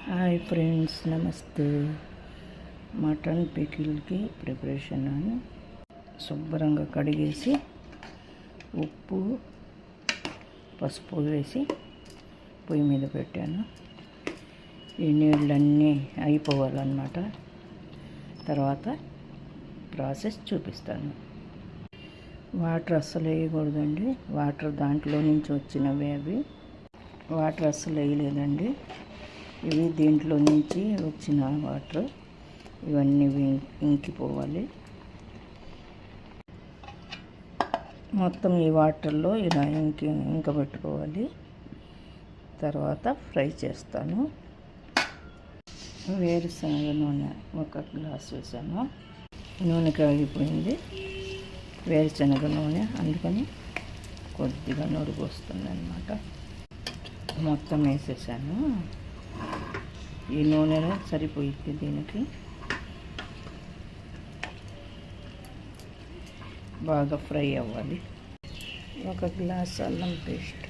Hi friends, నమస్తే. Mutton పికిల్కి preparation అని శుభ్రంగా కడిగేసి ఉప్పు పసుపు వేసి పొయ్యి మీద పెట్టాను. ఈ నీళ్ళన్నీ అయిపోవాలన్నమాట. తర్వాత ప్రాసెస్ చూపిస్తాను. వాటర్ అస్సలు వేయకూడదండి. వాటర్ దాంట్లో నుంచి వచ్చినవి అవి. వాటర్ అస్సలు వేయలేదండి. ఇవి దీంట్లో నుంచి వచ్చిన వాటర్. ఇవన్నీ ఇంకిపోవాలి. మొత్తం ఈ వాటర్లో ఇలా ఇంకబెట్టుకోవాలి. తర్వాత ఫ్రై చేస్తాను. వేరుశనగ నూనె 1 గ్లాస్ వేసాను. నూనె కాగిపోయింది. వేరుశనగ నూనె, అందుకని కొద్దిగా నొరుగు వస్తుంది అన్నమాట. మొత్తం వేసేసాను. ఈ నూనెలో సరిపోయింది. దీనికి బాగా ఫ్రై అవ్వాలి. 1 గ్లాస్ అల్లం పేస్ట్.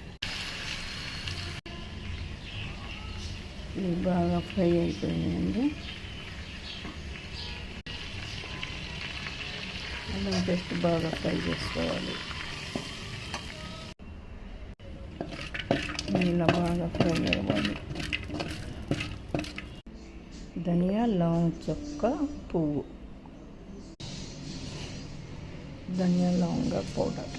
ఇది బాగా ఫ్రై అయిపోయిందండి. అల్లం పేస్ట్ బాగా ఫ్రై చేసుకోవాలి. ఇలా బాగా ఫ్రై అవ్వాలి. ధనియా, లవంగ చెక్క, పువ్వు, ధనియా లవంగ పౌడర్,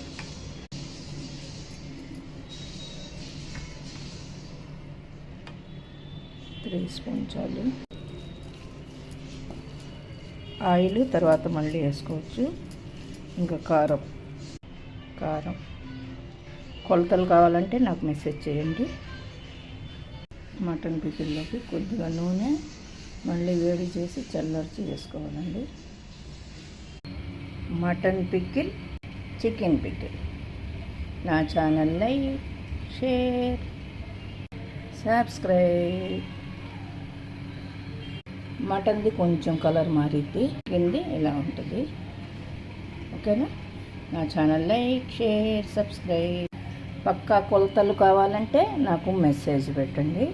త్రీ స్పూన్లు ఆయిల్. తర్వాత మళ్ళీ వేసుకోవచ్చు. ఇంకా కారం కొలతలు కావాలంటే నాకు మెసేజ్ చేయండి. మటన్ పికిల్లోకి కొద్దిగా నూనె మళ్ళీ వేడి చేసి చల్లార్చి వేసుకోవాలండి. Mutton pickle, chicken pickle. నా ఛానల్ లైక్, షేర్, సబ్స్క్రైబ్. మటన్ది కొంచెం కలర్ మారిద్ది, కింది ఇలా ఉంటుంది. ఓకేనా? నా ఛానల్ లైక్, షేర్, సబ్స్క్రైబ్. పక్కా కొలతలు కావాలంటే నాకు మెసేజ్ పెట్టండి.